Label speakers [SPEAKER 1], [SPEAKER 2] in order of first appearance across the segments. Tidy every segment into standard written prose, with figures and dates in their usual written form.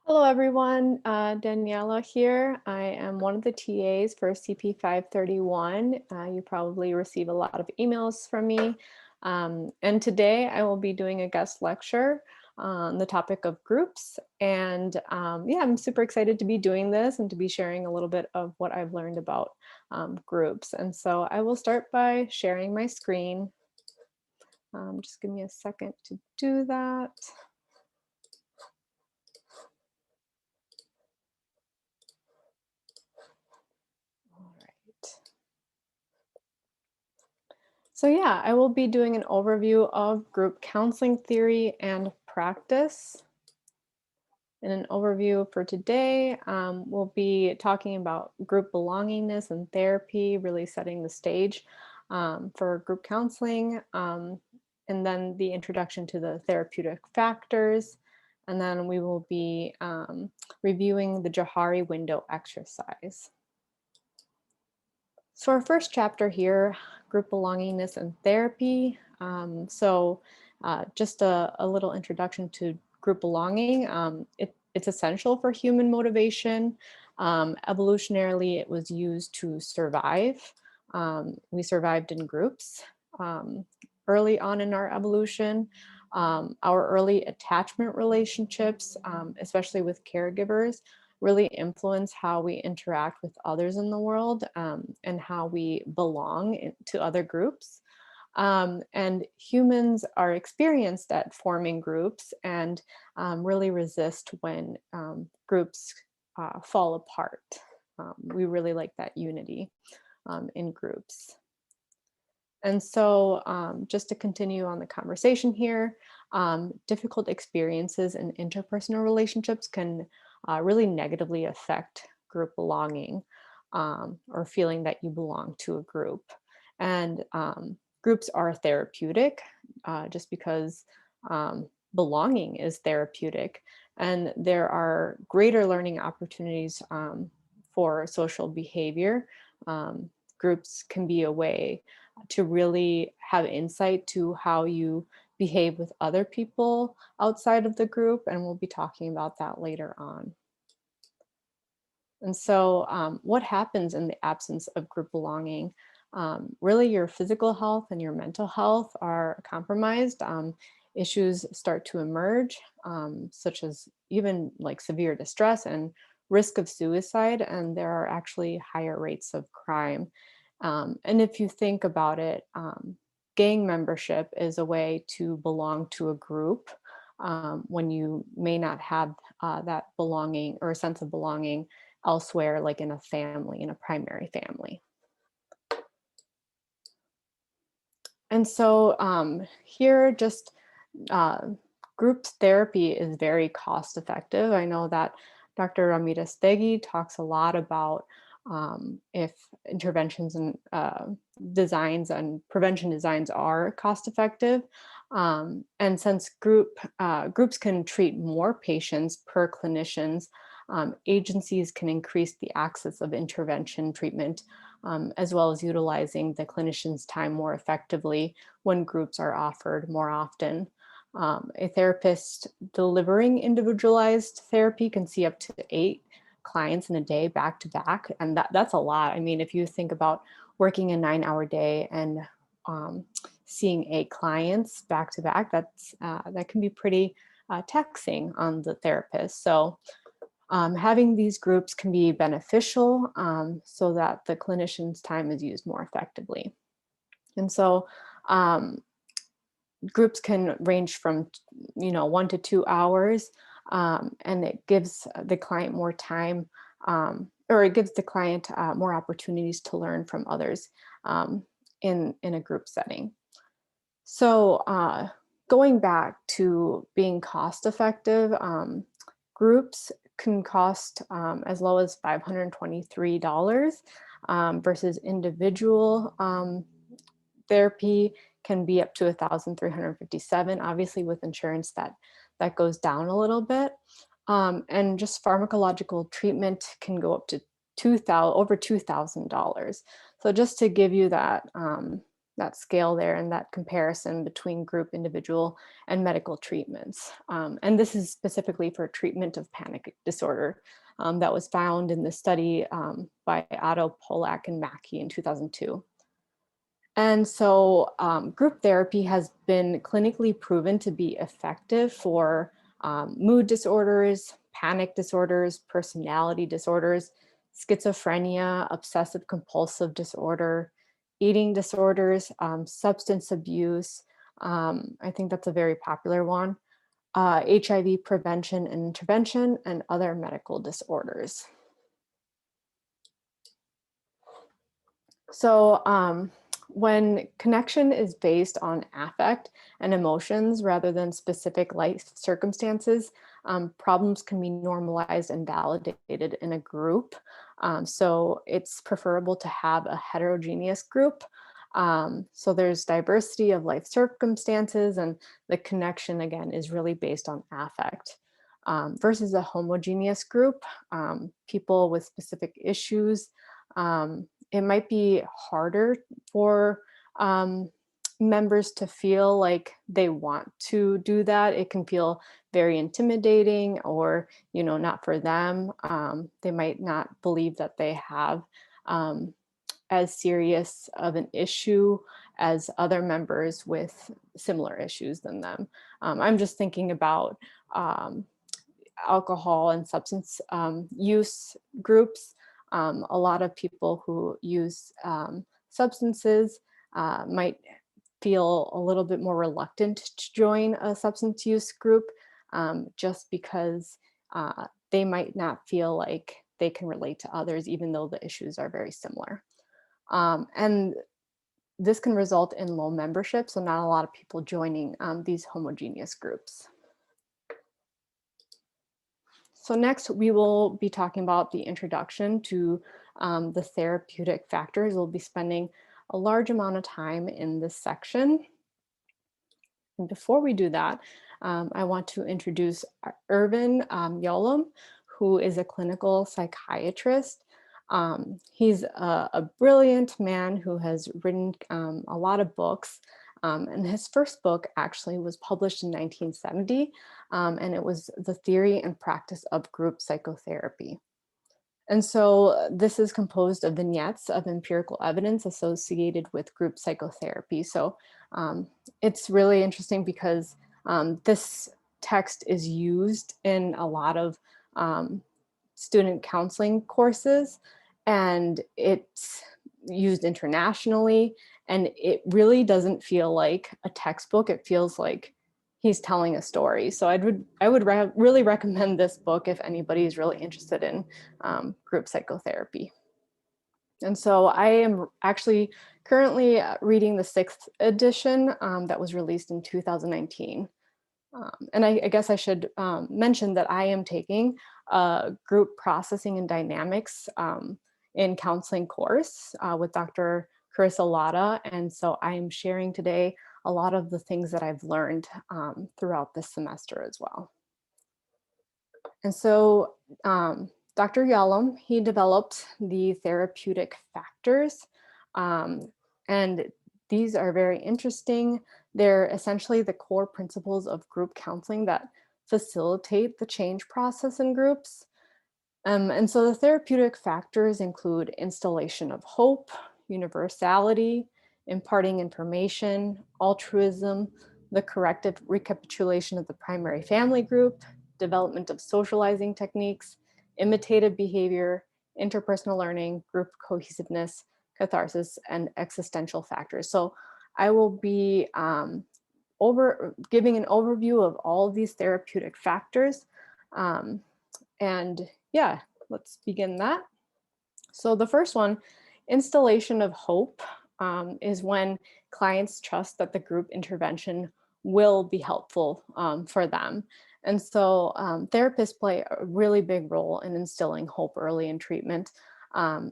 [SPEAKER 1] Hello, everyone. Daniela here. I am one of the TAs for CP 531. You probably receive a lot of emails from me. And today I will be doing a guest lecture on the topic of groups. And yeah, I'm super excited to be doing this and to be sharing a little bit of what I've learned about groups. And so I will start by sharing my screen. Just give me a second to do that. All right. So yeah, I will be doing an overview of group counseling theory and practice. In an overview for today, we'll be talking about group belongingness and therapy, really setting the stage for group counseling, and then the introduction to the therapeutic factors. And then we will be reviewing the Johari window exercise. So our first chapter here, group belongingness and therapy. Just a little introduction to group belonging. It's essential for human motivation. Evolutionarily, it was used to survive. We survived in groups early on in our evolution. Our early attachment relationships, especially with caregivers, really influence how we interact with others in the world and how we belong to other groups. And humans are experienced at forming groups and really resist when groups fall apart. We really like that unity in groups. And so, just to continue on the conversation here, difficult experiences in interpersonal relationships can really negatively affect group belonging or feeling that you belong to a group. And groups are therapeutic just because belonging is therapeutic. And there are greater learning opportunities for social behavior. Groups can be a way to really have insight to how you behave with other people outside of the group. And we'll be talking about that later on. And so, what happens in the absence of group belonging? Really, your physical health and your mental health are compromised. Issues start to emerge, such as even like severe distress and risk of suicide. And there are actually higher rates of crime. And if you think about it, gang membership is a way to belong to a group when you may not have that belonging or a sense of belonging elsewhere, like in a family, in a primary family. And so here, just uh, group therapy is very cost effective. I know that Dr. Ramirez Tegui talks a lot about if interventions and designs and prevention designs are cost effective. And since groups can treat more patients per clinicians, agencies can increase the access of intervention treatment as well as utilizing the clinician's time more effectively when groups are offered more often. A therapist delivering individualized therapy can see up to 8 clients in a day back to back. And that's a lot. I mean, if you think about working a 9-hour day and seeing 8 clients back to back, that can be pretty taxing on the therapist. So having these groups can be beneficial so that the clinician's time is used more effectively. And so groups can range from 1 to 2 hours, and it gives the client more time, or it gives the client more opportunities to learn from others in a group setting. So going back to being cost effective, groups can cost as low as $523 versus individual therapy can be up to 1,357. Obviously, with insurance, that goes down a little bit, and just pharmacological treatment can go up to over $2,000. So just to give you that that scale there and that comparison between group, individual, and medical treatments. And this is specifically for treatment of panic disorder that was found in the study by Otto Polak and Mackey in 2002. And so group therapy has been clinically proven to be effective for mood disorders, panic disorders, personality disorders, schizophrenia, obsessive compulsive disorder, eating disorders, substance abuse. I think that's a very popular one. HIV prevention and intervention, and other medical disorders. So when connection is based on affect and emotions rather than specific life circumstances, problems can be normalized and validated in a group. So it's preferable to have a heterogeneous group. So there's diversity of life circumstances, and the connection, again, is really based on affect. Versus a homogeneous group, people with specific issues, it might be harder for members to feel like they want to do that. It can feel very intimidating, or not for them. They might not believe that they have as serious of an issue as other members with similar issues than them. I'm just thinking about alcohol and substance use groups. A lot of people who use substances might feel a little bit more reluctant to join a substance use group just because they might not feel like they can relate to others, even though the issues are very similar. And this can result in low membership, so not a lot of people joining these homogeneous groups. So next, we will be talking about the introduction to the therapeutic factors. We'll be spending a large amount of time in this section. And before we do that, I want to introduce Ervin Yalom, who is a clinical psychiatrist. He's a brilliant man who has written a lot of books. And his first book actually was published in 1970, and it was The Theory and Practice of Group Psychotherapy. And so this is composed of vignettes of empirical evidence associated with group psychotherapy. So it's really interesting because this text is used in a lot of student counseling courses, and it's used internationally, and it really doesn't feel like a textbook. It feels like he's telling a story. So I would really recommend this book if anybody is really interested in group psychotherapy. And so I am actually currently reading the 6th edition that was released in 2019. And I guess I should mention that I am taking a group processing and dynamics in counseling course with Dr. Carissa Latta. And so I am sharing today a lot of the things that I've learned throughout this semester as well. And so Dr. Yalom, he developed the therapeutic factors. And these are very interesting. They're essentially the core principles of group counseling that facilitate the change process in groups. And so the therapeutic factors include installation of hope, universality, imparting information, altruism, the corrective recapitulation of the primary family group, development of socializing techniques, imitative behavior, interpersonal learning, group cohesiveness, catharsis, and existential factors. So I will be giving an overview of all of these therapeutic factors. And yeah, let's begin that. So the first one, installation of hope, is when clients trust that the group intervention will be helpful for them. And so therapists play a really big role in instilling hope early in treatment,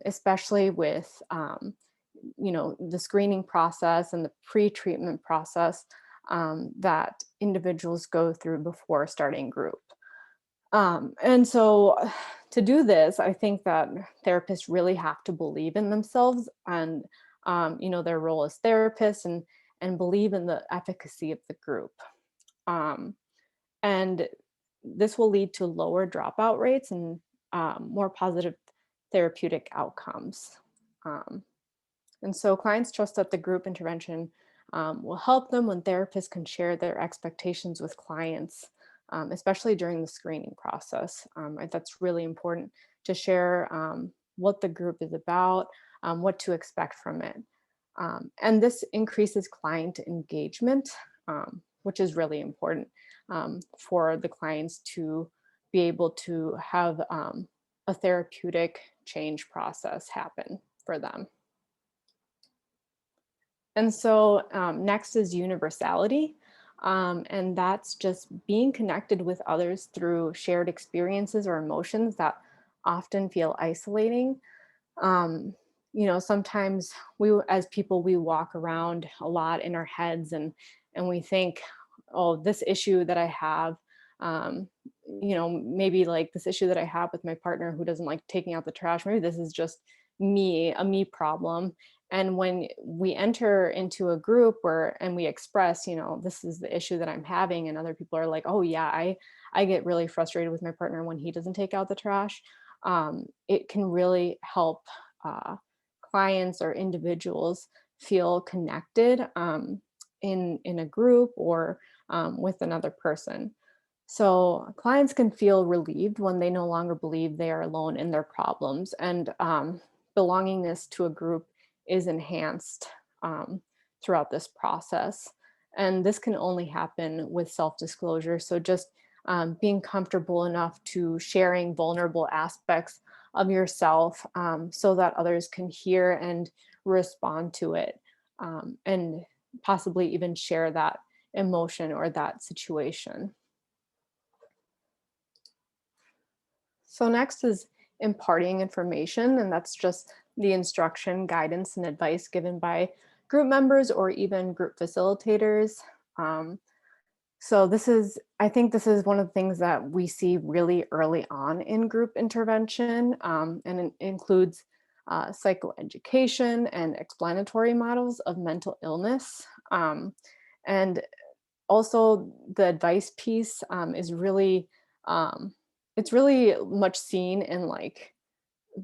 [SPEAKER 1] especially with the screening process and the pre-treatment process that individuals go through before starting group. And so to do this, I think that therapists really have to believe in themselves and their role as therapists and believe in the efficacy of the group. Um, and this will lead to lower dropout rates and more positive therapeutic outcomes. Um, and so clients trust that the group intervention will help them when therapists can share their expectations with clients, especially during the screening process. That's really important to share what the group is about, what to expect from it. And this increases client engagement, which is really important for the clients to be able to have a therapeutic change process happen for them. And so next is universality. And that's just being connected with others through shared experiences or emotions that often feel isolating. Um, Sometimes we, as people, we walk around a lot in our heads and we think, oh, this issue that I have, um, maybe like this issue that I have with my partner who doesn't like taking out the trash, maybe this is just a me problem. And when we enter into a group and we express, this is the issue that I'm having, and other people are like, oh yeah, I get really frustrated with my partner when he doesn't take out the trash. It can really help uh, clients or individuals feel connected in a group or with another person. So clients can feel relieved when they no longer believe they are alone in their problems, and belongingness to a group is enhanced throughout this process. And this can only happen with self-disclosure. So just being comfortable enough to sharing vulnerable aspects of yourself so that others can hear and respond to it, and possibly even share that emotion or that situation. So next is imparting information, and that's just the instruction, guidance, and advice given by group members or even group facilitators. Um, I think this is one of the things that we see really early on in group intervention, and it includes psychoeducation and explanatory models of mental illness. And also the advice piece is really, um, it's really much seen in like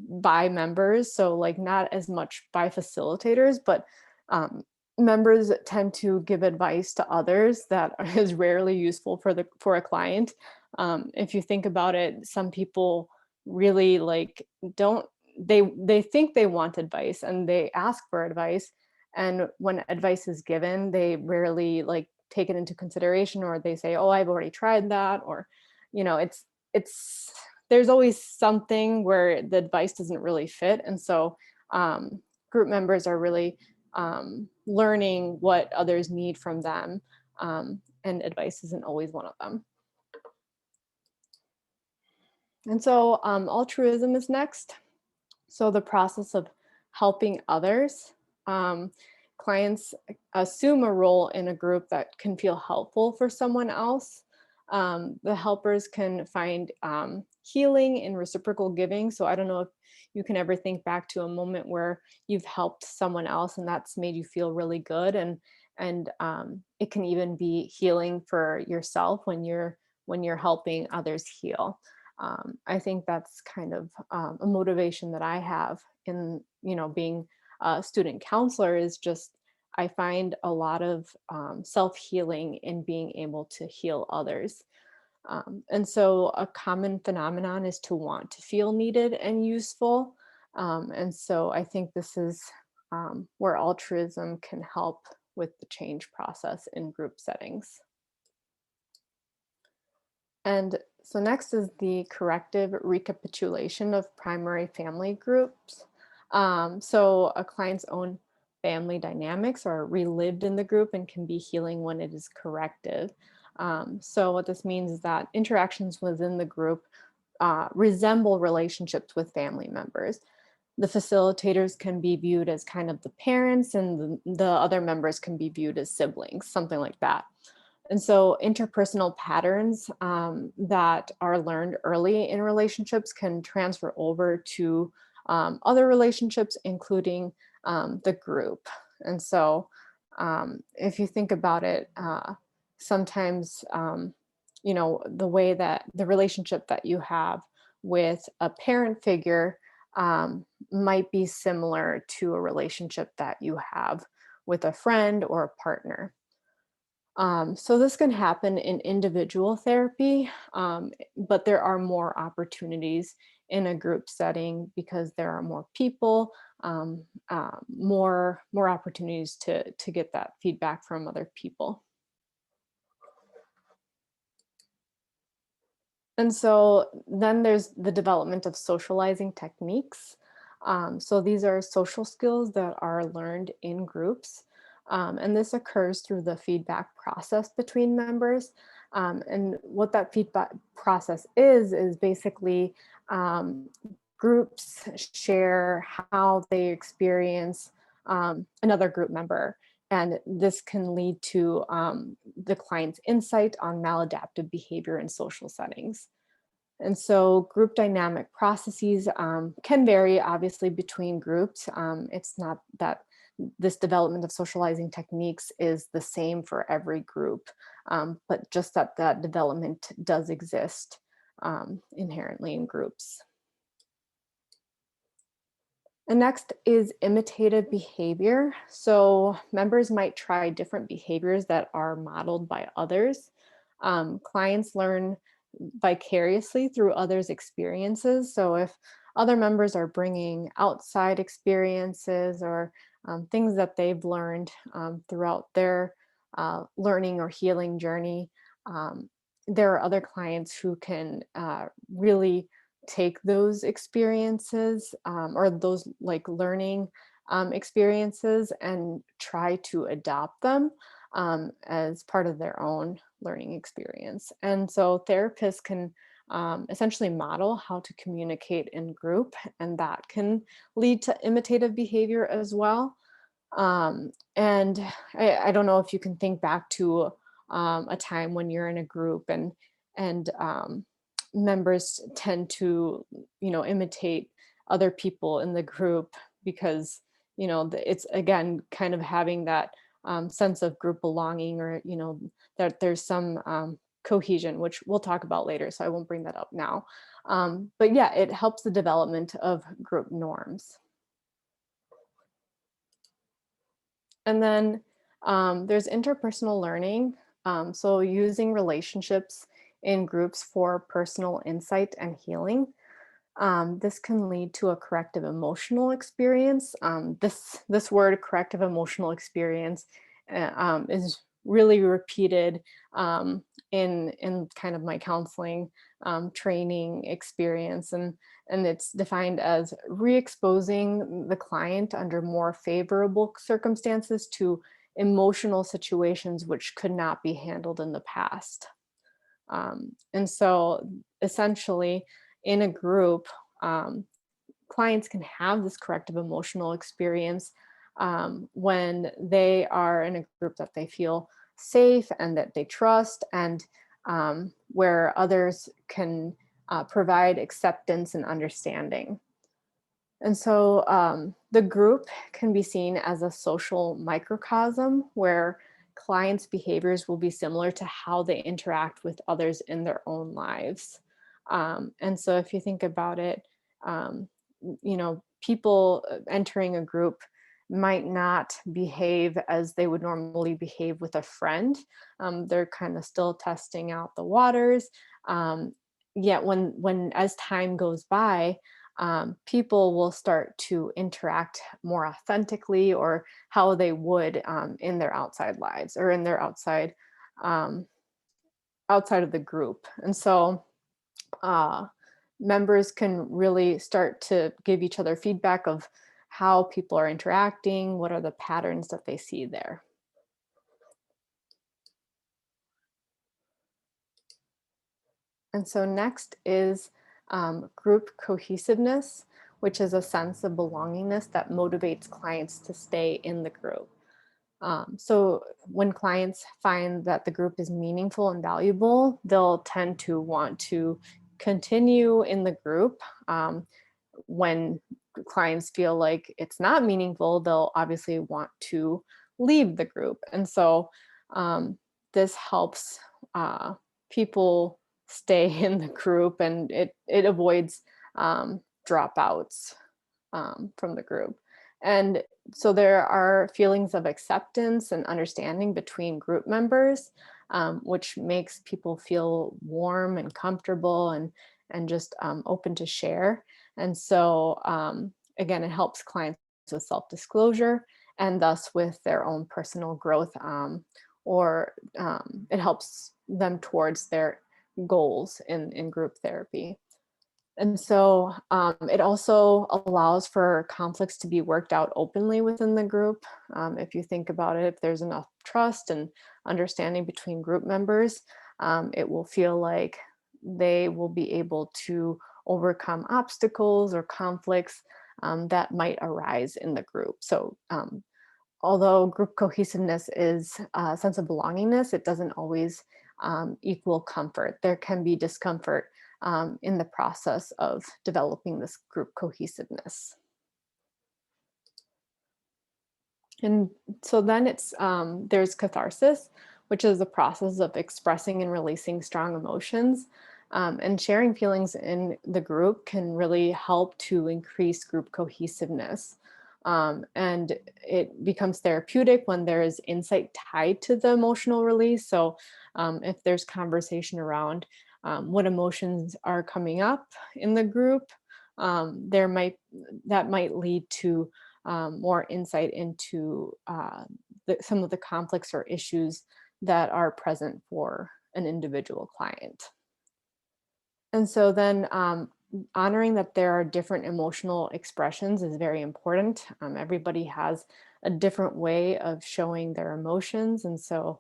[SPEAKER 1] by members, so like not as much by facilitators, but um, members tend to give advice to others that is rarely useful for a client. If you think about it, some people really like don't they think they want advice and they ask for advice, and when advice is given, they rarely like take it into consideration, or they say, "Oh, I've already tried that," or it's there's always something where the advice doesn't really fit. And so um, group members are really learning what others need from them. And advice isn't always one of them. And so altruism is next. So the process of helping others. Um, Clients assume a role in a group that can feel helpful for someone else. The helpers can find healing in reciprocal giving. So I don't know if you can ever think back to a moment where you've helped someone else and that's made you feel really good, and it can even be healing for yourself when you're helping others heal. I think that's kind of a motivation that I have in being a student counselor, is just I find a lot of self-healing in being able to heal others. And so a common phenomenon is to want to feel needed and useful. And so I think this is where altruism can help with the change process in group settings. And so next is the corrective recapitulation of primary family groups. So a client's own family dynamics are relived in the group and can be healing when it is corrective. So what this means is that interactions within the group resemble relationships with family members. The facilitators can be viewed as kind of the parents, and the other members can be viewed as siblings, something like that. And so interpersonal patterns that are learned early in relationships can transfer over to other relationships, including the group. And so if you think about it, sometimes, the way that the relationship that you have with a parent figure might be similar to a relationship that you have with a friend or a partner. So this can happen in individual therapy, but there are more opportunities in a group setting because there are more people, more opportunities to get that feedback from other people. And so then there's the development of socializing techniques. So these are social skills that are learned in groups. And this occurs through the feedback process between members. And what that feedback process is basically um, groups share how they experience another group member. And this can lead to the client's insight on maladaptive behavior in social settings. And so group dynamic processes can vary obviously between groups. It's not that this development of socializing techniques is the same for every group, but just that that development does exist inherently in groups. And next is imitative behavior. So members might try different behaviors that are modeled by others. Clients learn vicariously through others' experiences. So if other members are bringing outside experiences or things that they've learned throughout their learning or healing journey, um, there are other clients who can really take those experiences or those like learning experiences and try to adopt them as part of their own learning experience. And so therapists can essentially model how to communicate in group, and that can lead to imitative behavior as well. And I don't know if you can think back to a time when you're in a group and members tend to, imitate other people in the group because, it's again kind of having that sense of group belonging or, that there's some cohesion, which we'll talk about later. So I won't bring that up now. But yeah, it helps the development of group norms. And then there's interpersonal learning. So using relationships in groups for personal insight and healing. This can lead to a corrective emotional experience. This word, corrective emotional experience, is really repeated in kind of my counseling training experience, and it's defined as re-exposing the client under more favorable circumstances to emotional situations which could not be handled in the past. And so essentially, in a group, um, clients can have this corrective emotional experience when they are in a group that they feel safe and that they trust, and where others can provide acceptance and understanding. And so the group can be seen as a social microcosm where clients' behaviors will be similar to how they interact with others in their own lives. And so if you think about it, um, people entering a group might not behave as they would normally behave with a friend. They're kind of still testing out the waters. Um, Yet when as time goes by, people will start to interact more authentically or how they would in their outside lives or in their um, outside of the group. And so uh, members can really start to give each other feedback of how people are interacting, what are the patterns that they see there. And so next is group cohesiveness, which is a sense of belongingness that motivates clients to stay in the group. So when clients find that the group is meaningful and valuable, they'll tend to want to continue in the group when clients feel like it's not meaningful, they'll obviously want to leave the group. And so this helps people stay in the group, and it avoids dropouts from the group. And so there are feelings of acceptance and understanding between group members, which makes people feel warm and comfortable and just open to share. And so again, it helps clients with self-disclosure and thus with their own personal growth, or it helps them towards their goals in group therapy. And so it also allows for conflicts to be worked out openly within the group. If you think about it, if there's enough trust and understanding between group members, it will feel like they will be able to overcome obstacles or conflicts that might arise in the group. So although group cohesiveness is a sense of belongingness, it doesn't always equal comfort. There can be discomfort in the process of developing this group cohesiveness. And so then there's catharsis, which is the process of expressing and releasing strong emotions. And sharing feelings in the group can really help to increase group cohesiveness. And it becomes therapeutic when there is insight tied to the emotional release. So if there's conversation around what emotions are coming up in the group, that might lead to more insight into some of the conflicts or issues that are present for an individual client. And so then honoring that there are different emotional expressions is very important. Everybody has a different way of showing their emotions. And so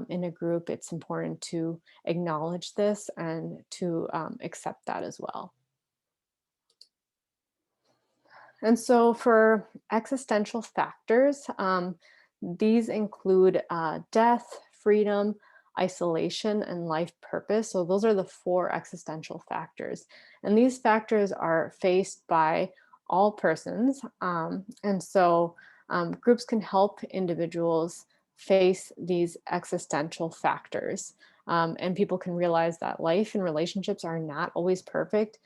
[SPEAKER 1] in a group, it's important to acknowledge this and to accept that as well. And so for existential factors, these include death, freedom, isolation, and life purpose. So those are the 4 existential factors. And these factors are faced by all persons. And so groups can help individuals face these existential factors. And people can realize that life and relationships are not always perfect.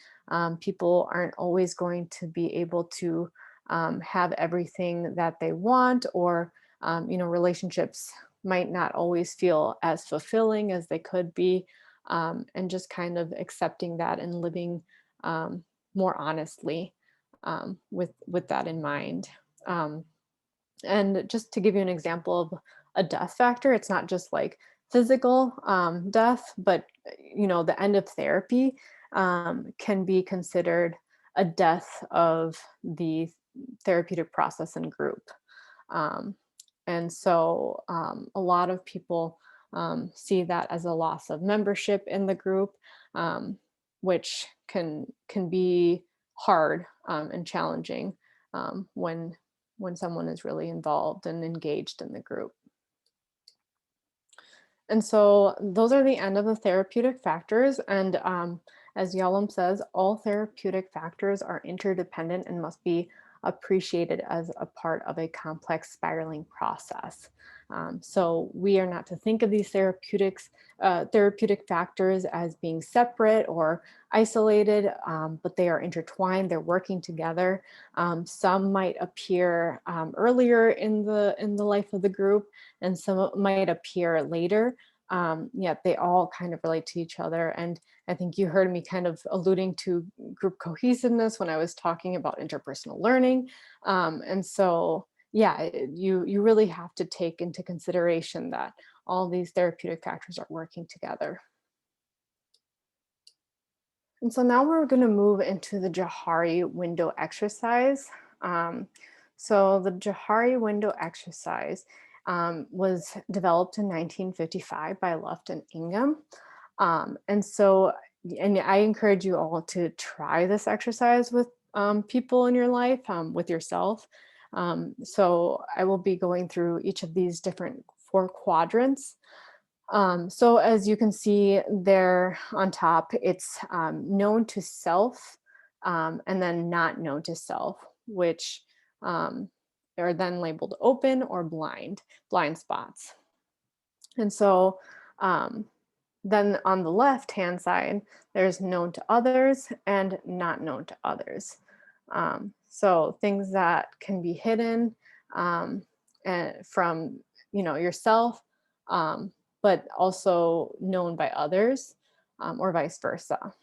[SPEAKER 1] People aren't always going to be able to have everything that they want, or relationships might not always feel as fulfilling as they could be, and just kind of accepting that and living more honestly with that in mind. And just to give you an example of a death factor, it's not just like physical death, but the end of therapy can be considered a death of the therapeutic process and group. Um, and so a lot of people see that as a loss of membership in the group, which can be hard and challenging when someone is really involved and engaged in the group. And so those are the end of the therapeutic factors. And as Yalom says, all therapeutic factors are interdependent and must be appreciated as a part of a complex spiraling process. So we are not to think of these therapeutic factors as being separate or isolated, but they are intertwined. They're working together. Some might appear earlier in the life of the group, and some might appear later. Yet they all kind of relate to each other. And I think you heard me kind of alluding to group cohesiveness when I was talking about interpersonal learning. And so, yeah, you really have to take into consideration that all these therapeutic factors are working together. And so now we're going to move into the Johari window exercise. Um, so the Johari window exercise was developed in 1955 by Luft and Ingham. And I encourage you all to try this exercise with people in your life, with yourself. So I will be going through each of these different 4 quadrants. So as you can see there on top, it's known to self, and then not known to self, which um, are then labeled open or blind spots. And so um, then on the left hand side, there's known to others and not known to others. So things that can be hidden um, and from yourself, um, but also known by others, or vice versa.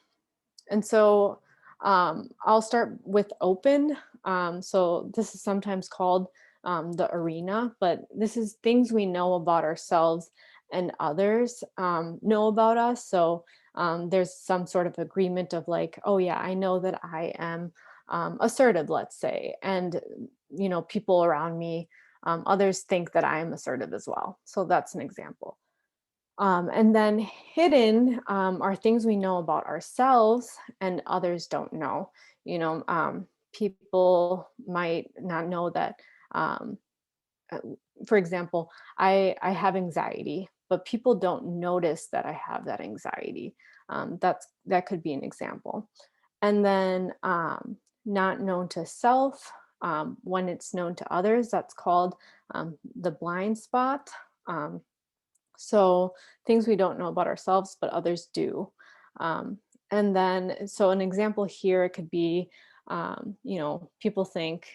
[SPEAKER 1] And so I'll start with open. So this is sometimes called the arena, but this is things we know about ourselves and others know about us. So there's some sort of agreement of like, oh yeah, I know that I am assertive, let's say, and people around me, others think that I am assertive as well. So that's an example. And then hidden are things we know about ourselves and others don't know. People might not know that. Um, uh, for example, I have anxiety, but people don't notice that I have that anxiety. That could be an example. And then not known to self. When it's known to others, that's called the blind spot. Um, so things we don't know about ourselves, but others do. Um, and then, so an example here could be, people think,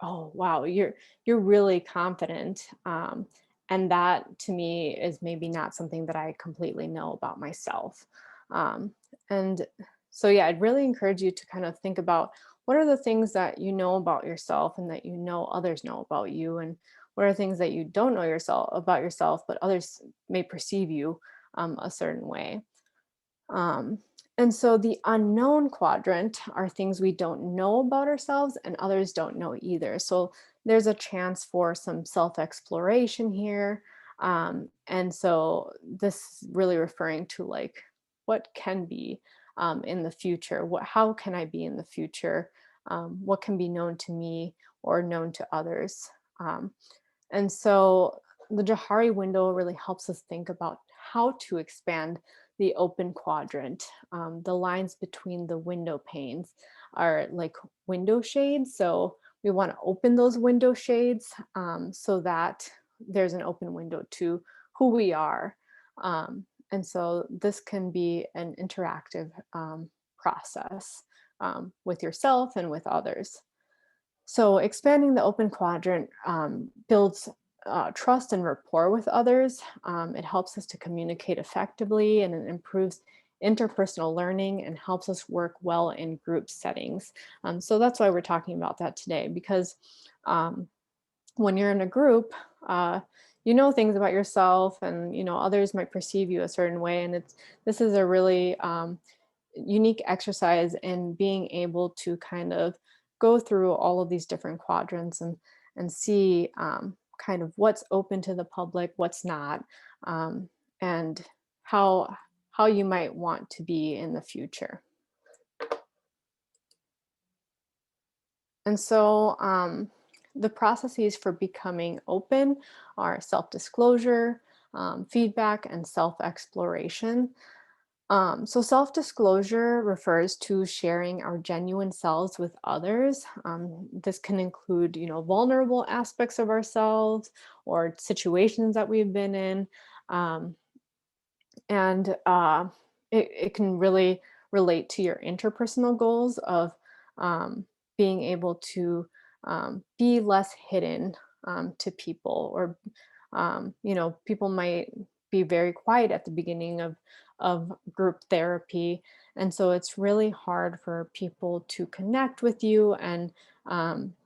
[SPEAKER 1] "Oh, wow, you're really confident," and that to me is maybe not something that I completely know about myself. And so, yeah, I'd really encourage you to kind of think about what are the things that you know about yourself and that others know about you, and what are things that you don't know yourself about yourself, but others may perceive you a certain way. Um, and so the unknown quadrant are things we don't know about ourselves and others don't know either. So there's a chance for some self exploration here. And so this is really referring to like what can be in the future. How can I be in the future? What can be known to me or known to others? And so the Johari window really helps us think about how to expand the open quadrant. The lines between the window panes are like window shades. So we want to open those window shades so that there's an open window to who we are. And so this can be an interactive process with yourself and with others. So expanding the open quadrant builds trust and rapport with others. It helps us to communicate effectively and it improves interpersonal learning and helps us work well in group settings. So that's why we're talking about that today, because um, when you're in a group, you know things about yourself and others might perceive you a certain way. And this is a really unique exercise in being able to kind of go through all of these different quadrants and see kind of what's open to the public, what's not, and how you might want to be in the future. And so the processes for becoming open are self-disclosure, feedback, and self-exploration. So self-disclosure refers to sharing our genuine selves with others. This can include, vulnerable aspects of ourselves or situations that we've been in. Um, and it can really relate to your interpersonal goals of um, being able to be less hidden to people, or people might be very quiet at the beginning of group therapy, and so it's really hard for people to connect with you and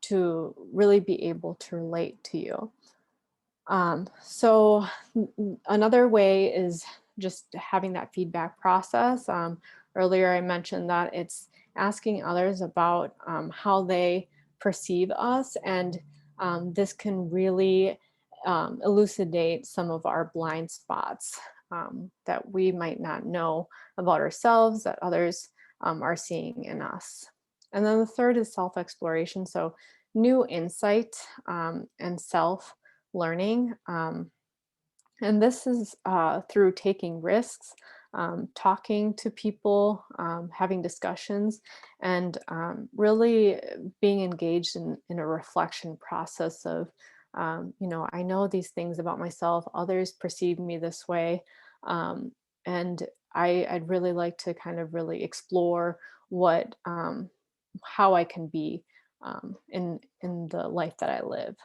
[SPEAKER 1] to really be able to relate to you. So another way is just having that feedback process. Earlier I mentioned that it's asking others about how they perceive us, and this can really elucidate some of our blind spots that we might not know about ourselves that others are seeing in us. And then the third is self-exploration. So new insight and self learning. And this is through taking risks, talking to people, having discussions, and really being engaged in a reflection process of, I know these things about myself, others perceive me this way. Um, and I'd really like to kind of really explore what, how I can be in the life that I live.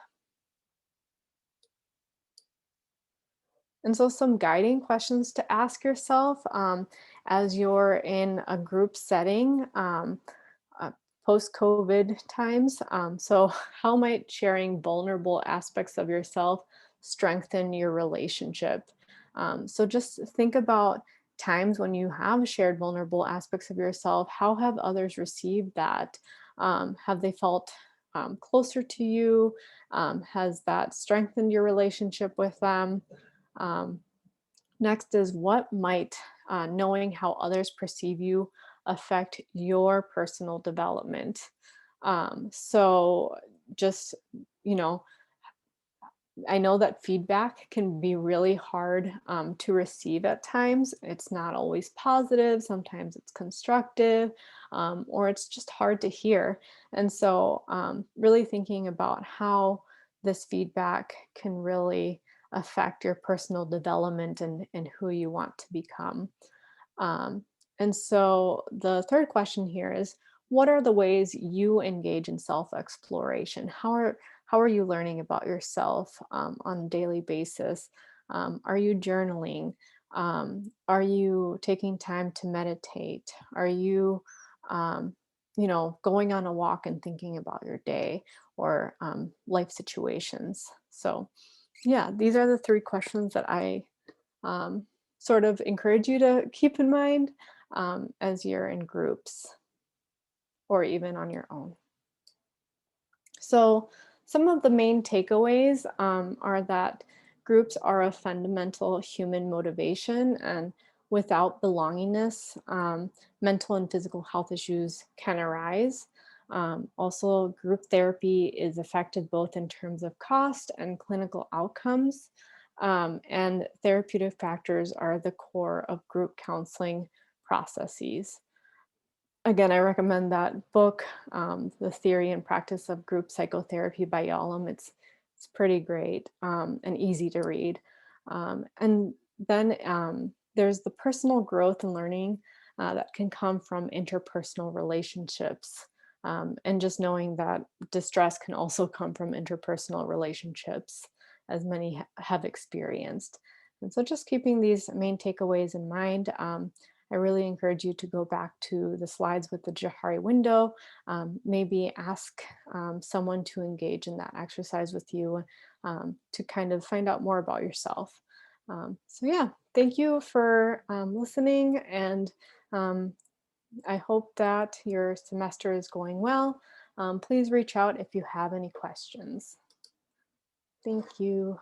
[SPEAKER 1] And so, some guiding questions to ask yourself as you're in a group setting, uh, post COVID times. So, how might sharing vulnerable aspects of yourself strengthen your relationship? So, just think about times when you have shared vulnerable aspects of yourself. How have others received that? Have they felt closer to you? Has that strengthened your relationship with them? Um, Next is, what might knowing how others perceive you affect your personal development? So, just, you know, I know that feedback can be really hard to receive at times. It's not always positive, sometimes it's constructive, or it's just hard to hear. And so, really thinking about how this feedback can really affect your personal development and who you want to become. Um, and so the third question here is, what are the ways you engage in self-exploration? How are you learning about yourself on a daily basis? Are you journaling? Are you taking time to meditate? Are you, um, going on a walk and thinking about your day or life situations? So, yeah, these are the three questions that I um, sort of encourage you to keep in mind as you're in groups or even on your own. So, some of the main takeaways are that groups are a fundamental human motivation, and without belongingness, mental and physical health issues can arise. Also, group therapy is effective both in terms of cost and clinical outcomes. And therapeutic factors are the core of group counseling processes. Again, I recommend that book, The Theory and Practice of Group Psychotherapy by Yalom. It's pretty great and easy to read. And then there's the personal growth and learning that can come from interpersonal relationships. And just knowing that distress can also come from interpersonal relationships, as many have experienced. And so, just keeping these main takeaways in mind. I really encourage you to go back to the slides with the Johari window. Maybe ask someone to engage in that exercise with you to kind of find out more about yourself. So, yeah, thank you for listening. And um, I hope that your semester is going well. Please reach out if you have any questions. Thank you.